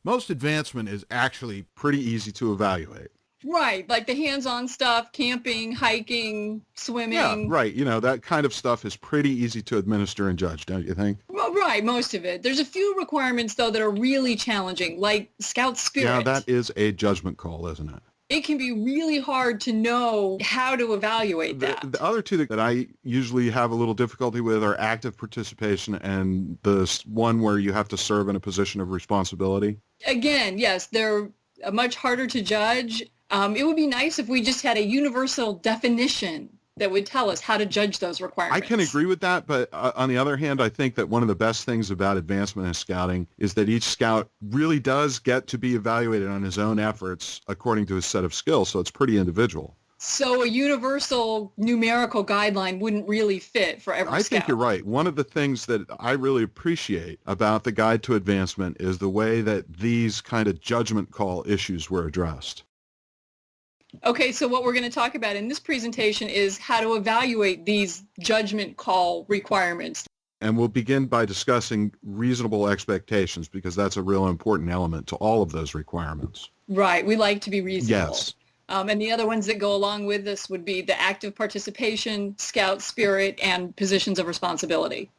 Most advancement is actually pretty easy to evaluate. Right, like the hands-on stuff, camping, hiking, Yeah, swimming. right. That kind of stuff is pretty easy to administer and judge, don't you think? Well, right, most of it. There's a few requirements, though, that are really challenging, like Scout Yeah, that Spirit. is a judgment call, isn't it? It can be really hard to know how to evaluate The that. other two that I usually have a little difficulty with are active participation and one where you have to serve in a position of responsibility. Again, yes, they're much harder to judge. It would be nice if we just had a universal definition that would tell us how to judge those I requirements. can agree with that, but on the other hand, I think that one of the best things about advancement in scouting is that each scout really does get to be evaluated on his own efforts according to his set of skills, so it's pretty individual. So a universal numerical guideline wouldn't really fit for every I scout. think you're right. One of the things that I really appreciate about the Guide to Advancement is the way that these kind of judgment call issues were addressed. Okay, so what we're going to talk about in this presentation is how to evaluate these judgment call requirements. And we'll begin by discussing reasonable expectations because that's a real important element to all of those requirements. Right, we like to be reasonable. Yes. And the other ones that go along with this would be the active participation, Scout Spirit, and positions of responsibility.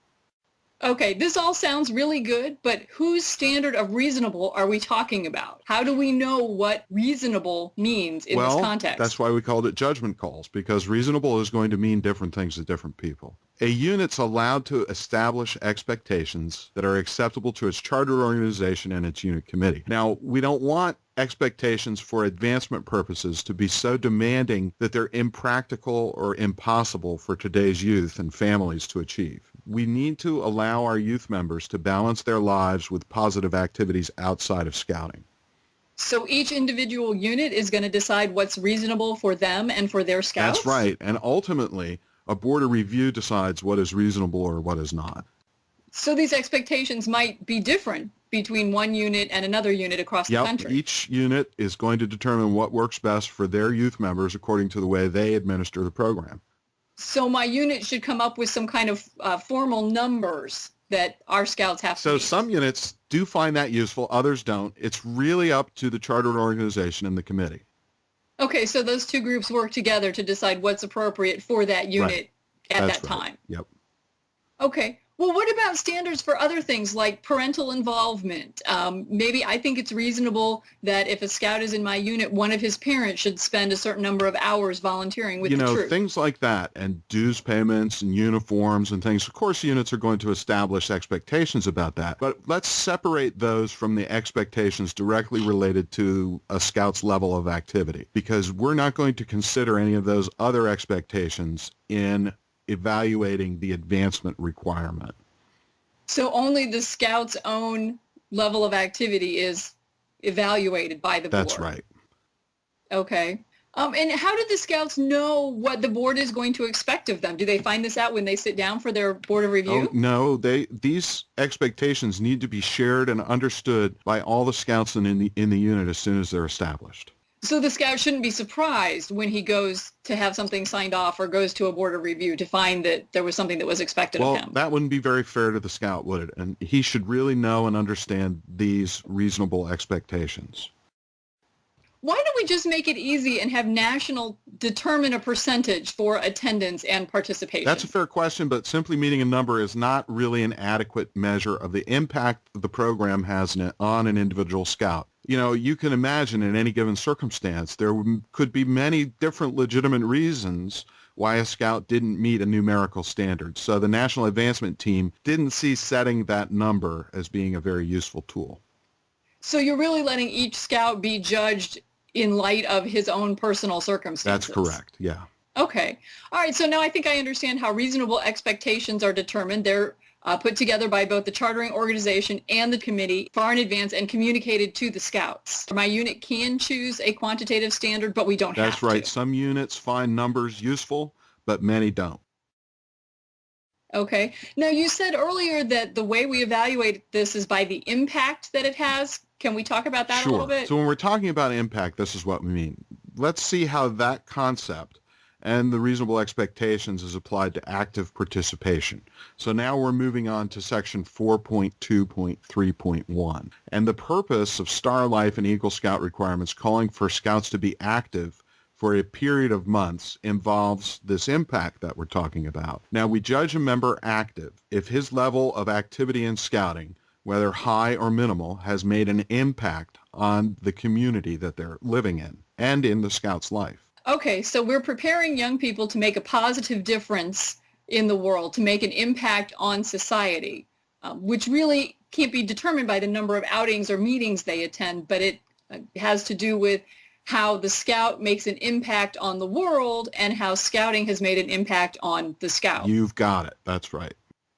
Okay, this all sounds really good, but whose standard of reasonable are we talking about? How do we know what reasonable means in this context? That's why we called it judgment calls, because reasonable is going to mean different things to different people. A unit's allowed to establish expectations that are acceptable to its charter organization and its unit committee. Now, we don't want expectations for advancement purposes to be so demanding that they're impractical or impossible for today's youth and families to achieve. We need to allow our youth members to balance their lives with positive activities outside of scouting. So each individual unit is going to decide what's reasonable for them and for their scouts? That's right. And ultimately, a board of review decides what is reasonable or what is not. So these expectations might be different between one unit and another unit across the country. Each unit is going to determine what works best for their youth members according to the way they administer the program. So my unit should come up with some kind of formal numbers that our scouts have to So meet. some units do find that useful, others don't. It's really up to the chartered organization and the committee. Okay, so those two groups work together to decide what's appropriate for that unit at That's that right. time. Yep. Okay. Well, what about standards for other things like parental involvement? Maybe I think it's reasonable that if a scout is in my unit, one of his parents should spend a certain number of hours volunteering with the troop. Things like that and dues payments and uniforms and things. Of course, units are going to establish expectations about that. But let's separate those from the expectations directly related to a scout's level of activity, because we're not going to consider any of those other expectations in evaluating the advancement requirement. So only the scout's own level of activity is evaluated by the board. That's right. Okay. And how do the scouts know what the board is going to expect of them? Do they find this out when they sit down for their board of review? No, these expectations need to be shared and understood by all the scouts in the unit as soon as they're established. So the scout shouldn't be surprised when he goes to have something signed off or goes to a board of review to find that there was something that was expected of him. Well, that wouldn't be very fair to the scout, would it? And he should really know and understand these reasonable expectations. Why don't we just make it easy and have national determine a percentage for attendance and participation? That's a fair question, but simply meeting a number is not really an adequate measure of the impact the program has on an individual scout. You can imagine in any given circumstance, there could be many different legitimate reasons why a scout didn't meet a numerical standard. So the National Advancement Team didn't see setting that number as being a very useful tool. So you're really letting each scout be judged in light of his own personal circumstances. That's correct, yeah. Okay. All right, so now I think I understand how reasonable expectations are determined. They're put together by both the chartering organization and the committee far in advance and communicated to the scouts. My unit can choose a quantitative standard, but we don't have to. That's right. Some units find numbers useful, but many don't. Okay. Now, you said earlier that the way we evaluate this is by the impact that it has. Can we talk about that a little bit? So when we're talking about impact, this is what we mean. Let's see how that concept and the reasonable expectations is applied to active participation. So now we're moving on to section 4.2.3.1. And the purpose of Star Life and Eagle Scout requirements calling for scouts to be active for a period of months involves this impact that we're talking about. Now, we judge a member active if his level of activity in scouting, whether high or minimal, has made an impact on the community that they're living in and in the scout's life. Okay, so we're preparing young people to make a positive difference in the world, to make an impact on society, which really can't be determined by the number of outings or meetings they attend, but it has to do with how the scout makes an impact on the world and how scouting has made an impact on the scout. You've got it. That's right.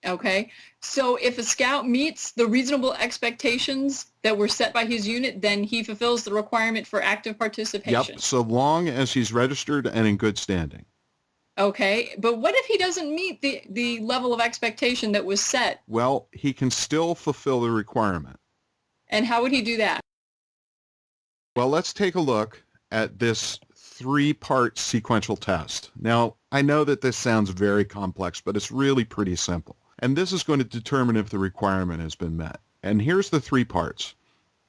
Okay, so if a scout meets the reasonable expectations that were set by his unit, then he fulfills the requirement for active participation. Yep, so long as he's registered and in good standing. Okay, but what if he doesn't meet the level of expectation that was set? Well, he can still fulfill the requirement. And how would he do that? Well, let's take a look at this three-part sequential test. Now, I know that this sounds very complex, but it's really pretty simple. And this is going to determine if the requirement has been met. And here's the three parts.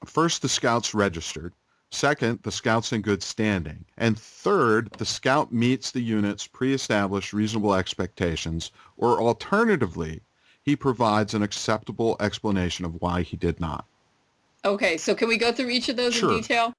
First, the scout's registered. Second, the scout's in good standing. And third, the scout meets the unit's pre-established reasonable expectations, or alternatively, he provides an acceptable explanation of why he did not. Okay, so can we go through each of those Sure. in detail?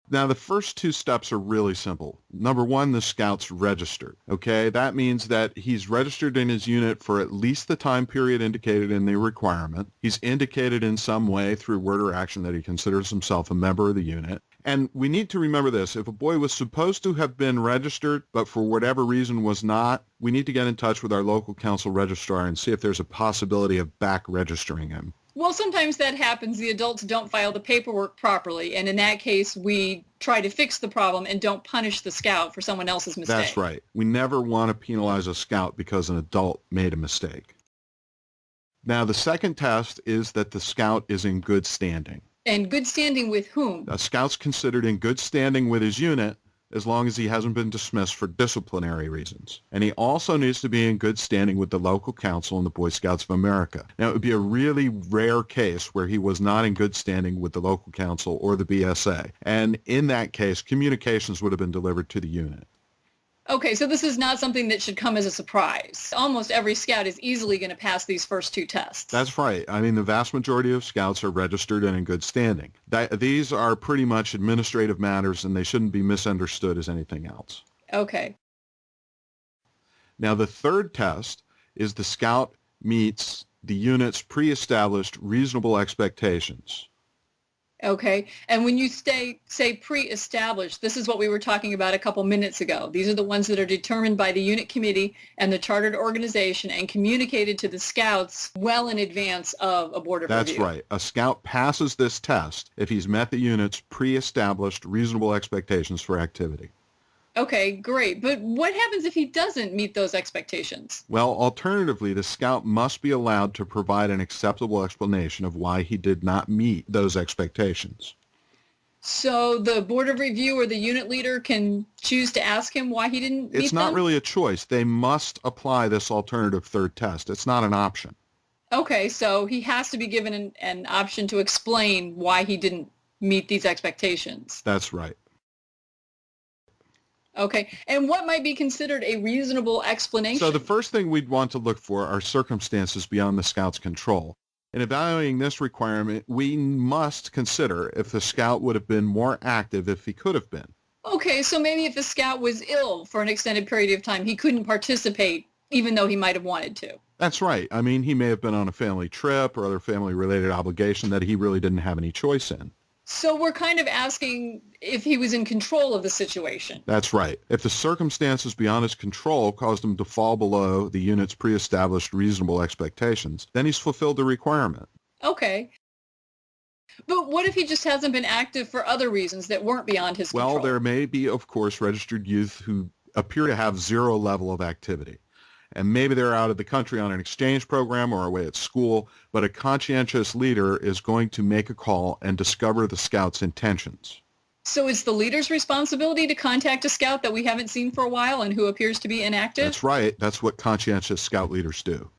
Now, the first two steps are really simple. Number one, the scout's registered. Okay, that means that he's registered in his unit for at least the time period indicated in the requirement. He's indicated in some way through word or action that he considers himself a member of the unit. And we need to remember this. If a boy was supposed to have been registered, but for whatever reason was not, we need to get in touch with our local council registrar and see if there's a possibility of back registering him. Well, sometimes that happens. The adults don't file the paperwork properly, and in that case, we try to fix the problem and don't punish the scout for someone else's mistake. That's right. We never want to penalize a scout because an adult made a mistake. Now, the second test is that the scout is in good standing. And good standing with whom? A scout's considered in good standing with his unit as long as he hasn't been dismissed for disciplinary reasons. And he also needs to be in good standing with the local council and the Boy Scouts of America. Now, it would be a really rare case where he was not in good standing with the local council or the BSA. And in that case, communications would have been delivered to the unit. Okay, so this is not something that should come as a surprise. Almost every scout is easily going to pass these first two tests. That's right. I mean, the vast majority of scouts are registered and in good standing. These are pretty much administrative matters, and they shouldn't be misunderstood as anything else. Okay. Now, the third test is the scout meets the unit's pre-established reasonable expectations. Okay. And when you say pre-established, this is what we were talking about a couple minutes ago. These are the ones that are determined by the unit committee and the chartered organization and communicated to the scouts well in advance of a board of review. That's right. A scout passes this test if he's met the unit's pre-established reasonable expectations for activity. Okay, great. But what happens if he doesn't meet those expectations? Well, alternatively, the scout must be allowed to provide an acceptable explanation of why he did not meet those expectations. So the board of review or the unit leader can choose to ask him why he didn't meet them? It's not really a choice. They must apply this alternative third test. It's not an option. Okay, so he has to be given an option to explain why he didn't meet these expectations. That's right. Okay, and what might be considered a reasonable explanation? So the first thing we'd want to look for are circumstances beyond the scout's control. In evaluating this requirement, we must consider if the scout would have been more active if he could have been. Okay, so maybe if a scout was ill for an extended period of time, he couldn't participate even though he might have wanted to. That's right. I mean, he may have been on a family trip or other family-related obligation that he really didn't have any choice in. So we're kind of asking if he was in control of the situation. That's right. If the circumstances beyond his control caused him to fall below the unit's pre-established reasonable expectations, then he's fulfilled the requirement. Okay. But what if he just hasn't been active for other reasons that weren't beyond his control? Well, there may be, of course, registered youth who appear to have zero level of activity. And maybe they're out of the country on an exchange program or away at school, but a conscientious leader is going to make a call and discover the scout's intentions. So it's the leader's responsibility to contact a scout that we haven't seen for a while and who appears to be inactive? That's right. That's what conscientious scout leaders do.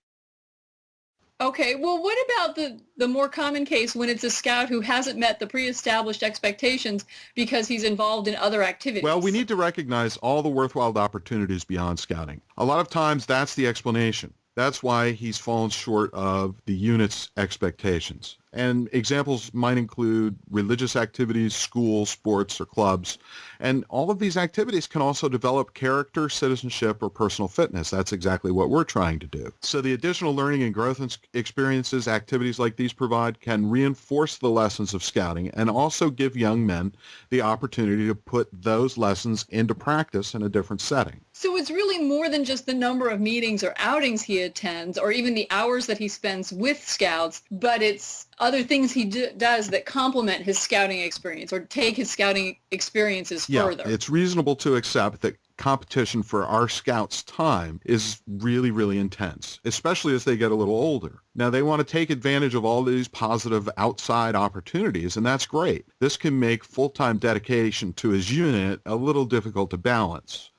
Okay, well, what about the more common case when it's a scout who hasn't met the pre-established expectations because he's involved in other activities? Well, we need to recognize all the worthwhile opportunities beyond scouting. A lot of times that's the explanation. That's why he's fallen short of the unit's expectations. And examples might include religious activities, schools, sports, or clubs. And all of these activities can also develop character, citizenship, or personal fitness. That's exactly what we're trying to do. So the additional learning and growth experiences activities like these provide can reinforce the lessons of scouting and also give young men the opportunity to put those lessons into practice in a different setting. So it's really more than just the number of meetings or outings he attends or even the hours that he spends with scouts, but it's other things he does that complement his scouting experience or take his scouting experiences further. Yeah, it's reasonable to accept that competition for our scouts' time is really, really intense, especially as they get a little older. Now, they want to take advantage of all these positive outside opportunities, and that's great. This can make full-time dedication to his unit a little difficult to balance.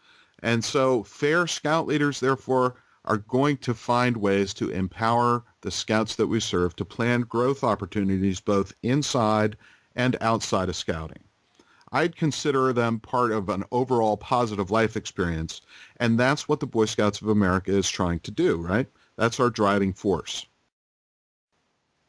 And so fair scout leaders, therefore, are going to find ways to empower the scouts that we serve to plan growth opportunities both inside and outside of scouting. I'd consider them part of an overall positive life experience, and that's what the Boy Scouts of America is trying to do, right? That's our driving force.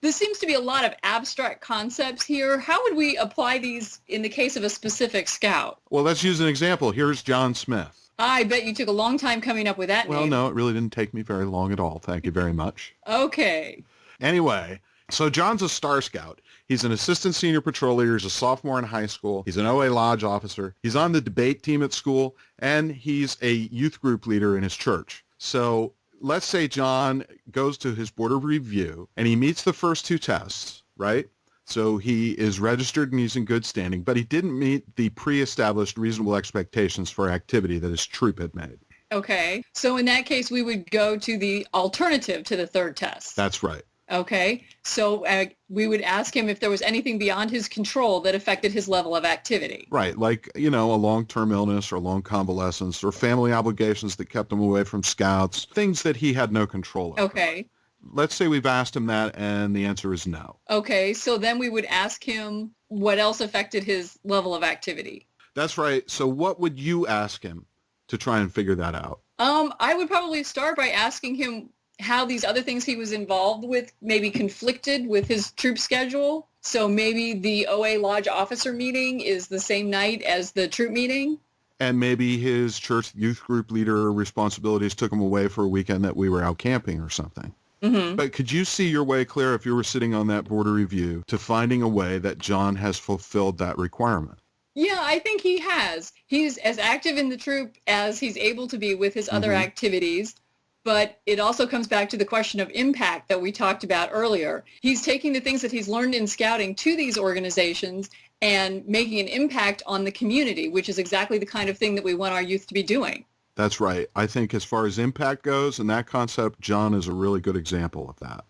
This seems to be a lot of abstract concepts here. How would we apply these in the case of a specific scout? Well, let's use an example. Here's John Smith. I bet you took a long time coming up with that name. Well, no, it really didn't take me very long at all. Thank you very much. Okay. Anyway, so John's a Star Scout. He's an assistant senior patrol leader. He's a sophomore in high school. He's an OA Lodge officer. He's on the debate team at school, and he's a youth group leader in his church. So let's say John goes to his board of review, and he meets the first two tests, right? So he is registered and he's in good standing, but he didn't meet the pre-established reasonable expectations for activity that his troop had made. Okay. So in that case, we would go to the alternative to the third test. That's right. Okay. So we would ask him if there was anything beyond his control that affected his level of activity. Right. Like, a long-term illness or long convalescence or family obligations that kept him away from scouts, things that he had no control over. Okay. Let's say we've asked him that and the answer is no. Okay, so then we would ask him what else affected his level of activity. That's right. So what would you ask him to try and figure that out? I would probably start by asking him how these other things he was involved with maybe conflicted with his troop schedule. So maybe the OA Lodge officer meeting is the same night as the troop meeting. And maybe his church youth group leader responsibilities took him away for a weekend that we were out camping or something. Mm-hmm. But could you see your way clear if you were sitting on that board of review to finding a way that John has fulfilled that requirement? Yeah, I think he has. He's as active in the troop as he's able to be with his other activities. But it also comes back to the question of impact that we talked about earlier. He's taking the things that he's learned in scouting to these organizations and making an impact on the community, which is exactly the kind of thing that we want our youth to be doing. That's right. I think as far as impact goes and that concept, John is a really good example of that.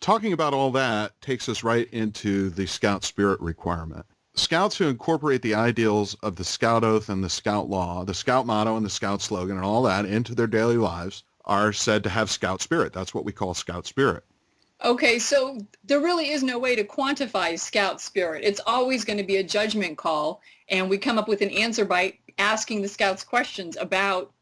Talking about all that takes us right into the Scout Spirit requirement. Scouts who incorporate the ideals of the Scout Oath and the Scout Law, the Scout motto and the Scout slogan and all that into their daily lives are said to have Scout Spirit. That's what we call Scout Spirit. Okay, so there really is no way to quantify Scout Spirit. It's always going to be a judgment call, and we come up with an answer by asking the Scouts questions about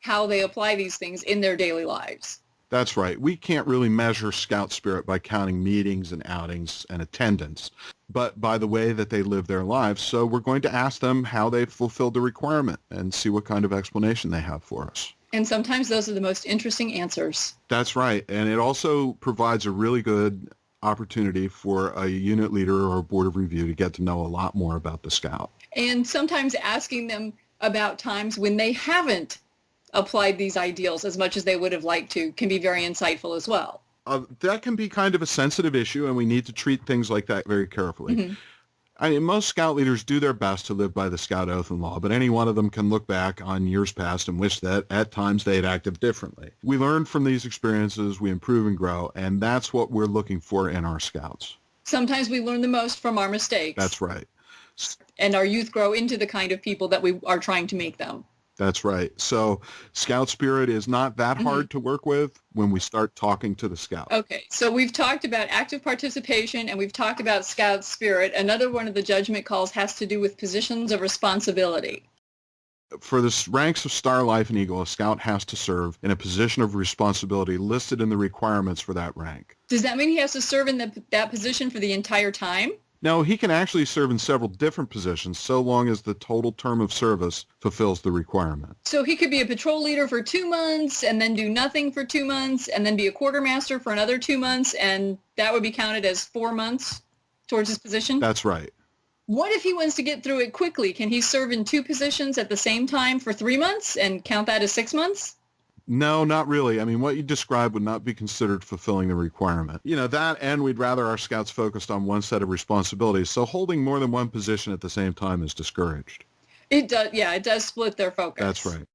how they apply these things in their daily lives. That's right. We can't really measure Scout Spirit by counting meetings and outings and attendance, but by the way that they live their lives. So we're going to ask them how they fulfilled the requirement and see what kind of explanation they have for us. And sometimes those are the most interesting answers. That's right. And it also provides a really good opportunity for a unit leader or a board of review to get to know a lot more about the Scout. And sometimes asking them about times when they haven't applied these ideals as much as they would have liked to can be very insightful as well. That can be kind of a sensitive issue, and we need to treat things like that very carefully. I mean, most Scout leaders do their best to live by the Scout Oath and Law, but any one of them can look back on years past and wish that at times they had acted differently. We learn from these experiences, we improve and grow, and that's what we're looking for in our Scouts. Sometimes we learn the most from our mistakes. That's right. and our youth grow into the kind of people that we are trying to make them. That's right. So Scout spirit is not that hard to work with when we start talking to the Scout. Okay, so we've talked about active participation and we've talked about Scout spirit. Another one of the judgment calls has to do with positions of responsibility. For the ranks of Star, Life, and Eagle, a Scout has to serve in a position of responsibility listed in the requirements for that rank. Does that mean he has to serve in that position for the entire time? No, he can actually serve in several different positions so long as the total term of service fulfills the requirement. So he could be a patrol leader for 2 months and then do nothing for 2 months and then be a quartermaster for another 2 months, and that would be counted as 4 months towards his position? That's right. What if he wants to get through it quickly? Can he serve in 2 positions at the same time for 3 months and count that as 6 months? No, not really. I mean, what you described would not be considered fulfilling the requirement. That, and we'd rather our Scouts focused on one set of responsibilities, so holding more than one position at the same time is discouraged. It does, yeah, it does split their focus. That's right.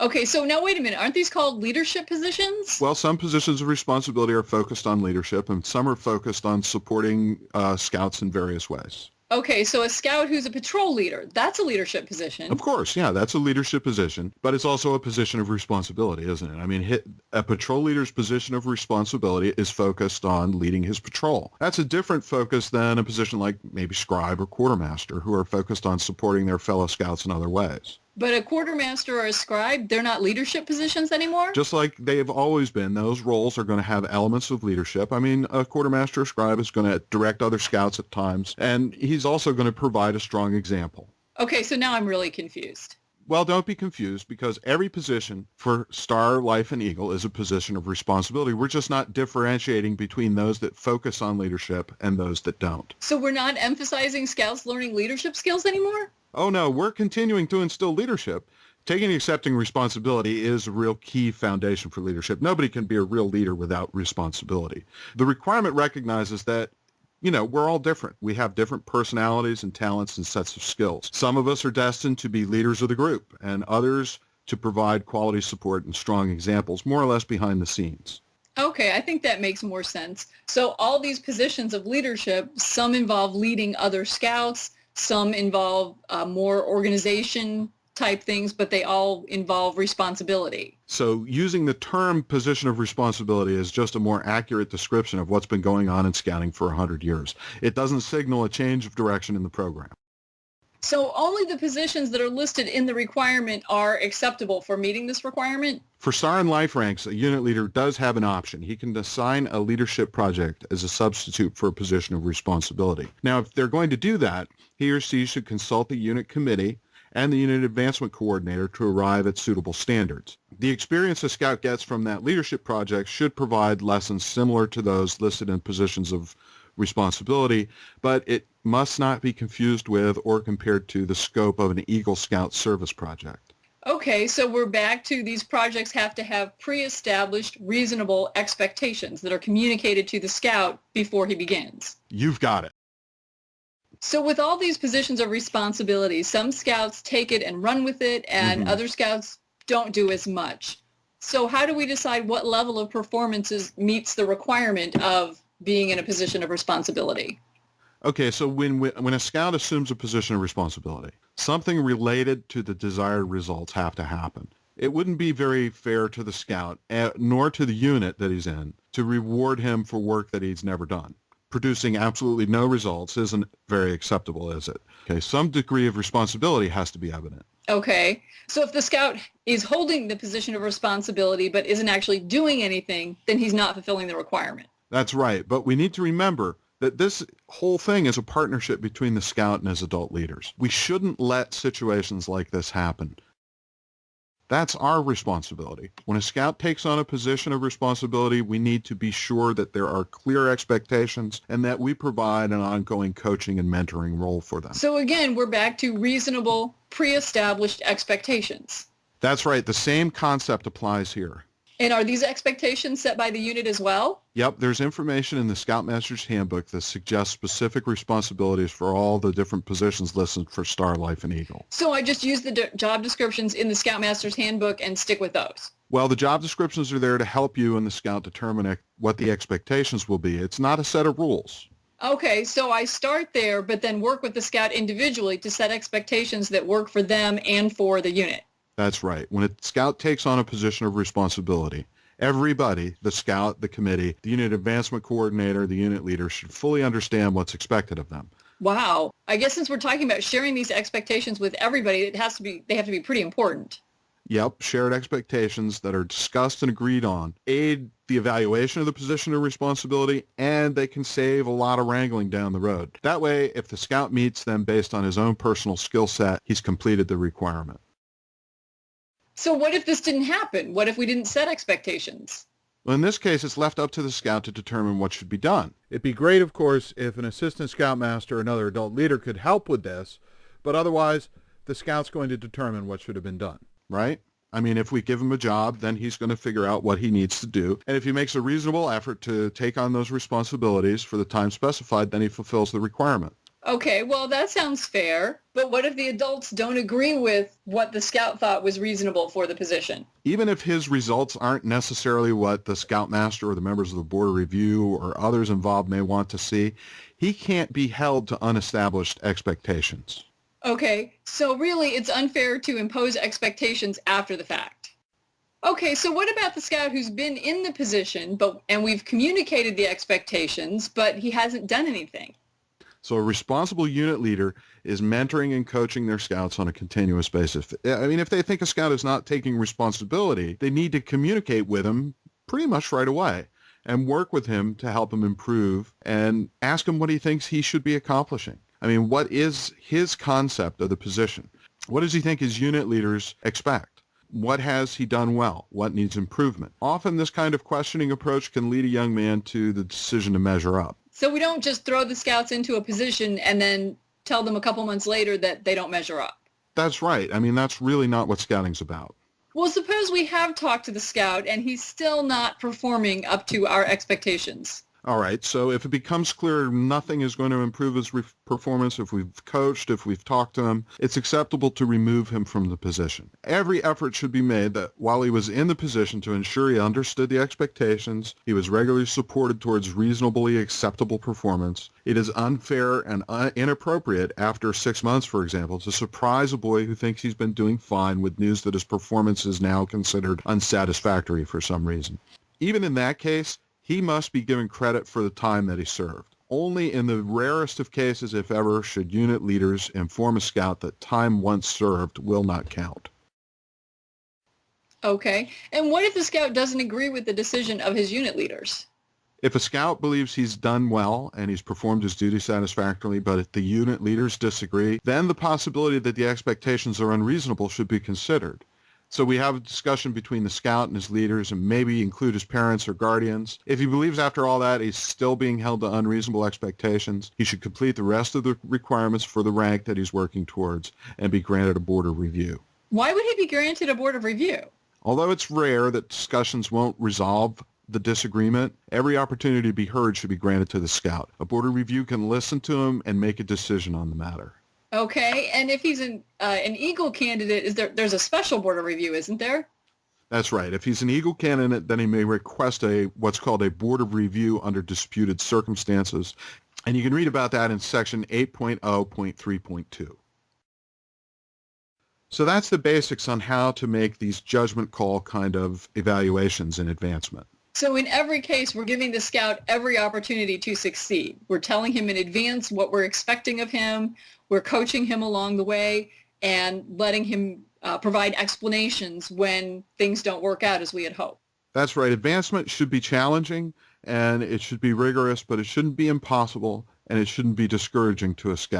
Okay, so now wait a minute. Aren't these called leadership positions? Well, some positions of responsibility are focused on leadership, and some are focused on supporting Scouts in various ways. Okay, so a Scout who's a patrol leader, that's a leadership position. Of course, yeah, that's a leadership position, but it's also a position of responsibility, isn't it? I mean, a patrol leader's position of responsibility is focused on leading his patrol. That's a different focus than a position like maybe scribe or quartermaster, who are focused on supporting their fellow Scouts in other ways. But a quartermaster or a scribe, they're not leadership positions anymore? Just like they have always been, those roles are going to have elements of leadership. I mean, a quartermaster or scribe is going to direct other Scouts at times, and he's also going to provide a strong example. Okay, so now I'm really confused. Well, don't be confused, because every position for Star, Life, and Eagle is a position of responsibility. We're just not differentiating between those that focus on leadership and those that don't. So we're not emphasizing Scouts learning leadership skills anymore? Oh, no, we're continuing to instill leadership. Taking and accepting responsibility is a real key foundation for leadership. Nobody can be a real leader without responsibility. The requirement recognizes that, we're all different. We have different personalities and talents and sets of skills. Some of us are destined to be leaders of the group, and others to provide quality support and strong examples, more or less behind the scenes. Okay, I think that makes more sense. So all these positions of leadership, some involve leading other Scouts, some involve more organization type things, but they all involve responsibility. So using the term position of responsibility is just a more accurate description of what's been going on in scouting for 100 years. It doesn't signal a change of direction in the program. So only the positions that are listed in the requirement are acceptable for meeting this requirement? For Star and Life ranks, a unit leader does have an option. He can assign a leadership project as a substitute for a position of responsibility. Now, if they're going to do that, he or she should consult the unit committee and the unit advancement coordinator to arrive at suitable standards. The experience a Scout gets from that leadership project should provide lessons similar to those listed in positions of responsibility, but it must not be confused with or compared to the scope of an Eagle Scout service project. Okay, so we're back to these projects have to have pre-established reasonable expectations that are communicated to the Scout before he begins. You've got it. So with all these positions of responsibility, some Scouts take it and run with it, and other Scouts don't do as much. So how do we decide what level of performance meets the requirement of being in a position of responsibility? Okay, so when a Scout assumes a position of responsibility, something related to the desired results have to happen. It wouldn't be very fair to the Scout, nor to the unit that he's in, to reward him for work that he's never done. Producing absolutely no results isn't very acceptable, is it? Okay, some degree of responsibility has to be evident. Okay, so if the Scout is holding the position of responsibility but isn't actually doing anything, then he's not fulfilling the requirement. That's right, but we need to remember that this whole thing is a partnership between the Scout and his adult leaders. We shouldn't let situations like this happen. That's our responsibility. When a Scout takes on a position of responsibility, we need to be sure that there are clear expectations and that we provide an ongoing coaching and mentoring role for them. So again, we're back to reasonable, pre-established expectations. That's right. The same concept applies here. And are these expectations set by the unit as well? Yep, there's information in the Scoutmaster's Handbook that suggests specific responsibilities for all the different positions listed for Star, Life, and Eagle. So I just use the job descriptions in the Scoutmaster's Handbook and stick with those? Well, the job descriptions are there to help you and the Scout determine what the expectations will be. It's not a set of rules. Okay, so I start there, but then work with the scout individually to set expectations that work for them and for the unit. That's right. When a scout takes on a position of responsibility, everybody, the scout, the committee, the unit advancement coordinator, the unit leader, should fully understand what's expected of them. Wow. I guess since we're talking about sharing these expectations with everybody, they have to be pretty important. Yep, shared expectations that are discussed and agreed on aid the evaluation of the position of responsibility, and they can save a lot of wrangling down the road. That way, if the scout meets them based on his own personal skill set, he's completed the requirement. So what if this didn't happen? What if we didn't set expectations? Well, in this case, it's left up to the scout to determine what should be done. It'd be great, of course, if an assistant scoutmaster or another adult leader could help with this, but otherwise, the scout's going to determine what should have been done. Right? I mean, if we give him a job, then he's going to figure out what he needs to do. And if he makes a reasonable effort to take on those responsibilities for the time specified, then he fulfills the requirement. Okay, well, that sounds fair. But what if the adults don't agree with what the scout thought was reasonable for the position? Even if his results aren't necessarily what the scoutmaster or the members of the board of review or others involved may want to see, he can't be held to unestablished expectations. Okay, so really it's unfair to impose expectations after the fact. Okay, so what about the scout who's been in the position and we've communicated the expectations, but he hasn't done anything? So a responsible unit leader is mentoring and coaching their scouts on a continuous basis. I mean, if they think a scout is not taking responsibility, they need to communicate with him pretty much right away and work with him to help him improve and ask him what he thinks he should be accomplishing. I mean, what is his concept of the position? What does he think his unit leaders expect? What has he done well? What needs improvement? Often this kind of questioning approach can lead a young man to the decision to measure up. So we don't just throw the scouts into a position and then tell them a couple months later that they don't measure up. That's right. I mean, that's really not what scouting's about. Well, suppose we have talked to the scout and he's still not performing up to our expectations. All right, so if it becomes clear nothing is going to improve his performance, if we've coached, if we've talked to him, it's acceptable to remove him from the position. Every effort should be made that while he was in the position to ensure he understood the expectations, he was regularly supported towards reasonably acceptable performance. It is unfair and inappropriate after 6 months, for example, to surprise a boy who thinks he's been doing fine with news that his performance is now considered unsatisfactory for some reason. Even in that case, he must be given credit for the time that he served. Only in the rarest of cases, if ever, should unit leaders inform a scout that time once served will not count. Okay. And what if the scout doesn't agree with the decision of his unit leaders? If a scout believes he's done well and he's performed his duty satisfactorily, but if the unit leaders disagree, then the possibility that the expectations are unreasonable should be considered. So we have a discussion between the scout and his leaders and maybe include his parents or guardians. If he believes after all that he's still being held to unreasonable expectations, he should complete the rest of the requirements for the rank that he's working towards and be granted a board of review. Why would he be granted a board of review? Although it's rare that discussions won't resolve the disagreement, every opportunity to be heard should be granted to the scout. A board of review can listen to him and make a decision on the matter. Okay, and if he's an Eagle candidate, there's a special board of review, isn't there? That's right. If he's an Eagle candidate, then he may request what's called a board of review under disputed circumstances, and you can read about that in section 8.0.3.2. So that's the basics on how to make these judgment call kind of evaluations in advancement. So in every case, we're giving the scout every opportunity to succeed. We're telling him in advance what we're expecting of him. We're coaching him along the way and letting him provide explanations when things don't work out as we had hoped. That's right. Advancement should be challenging and it should be rigorous, but it shouldn't be impossible and it shouldn't be discouraging to a scout.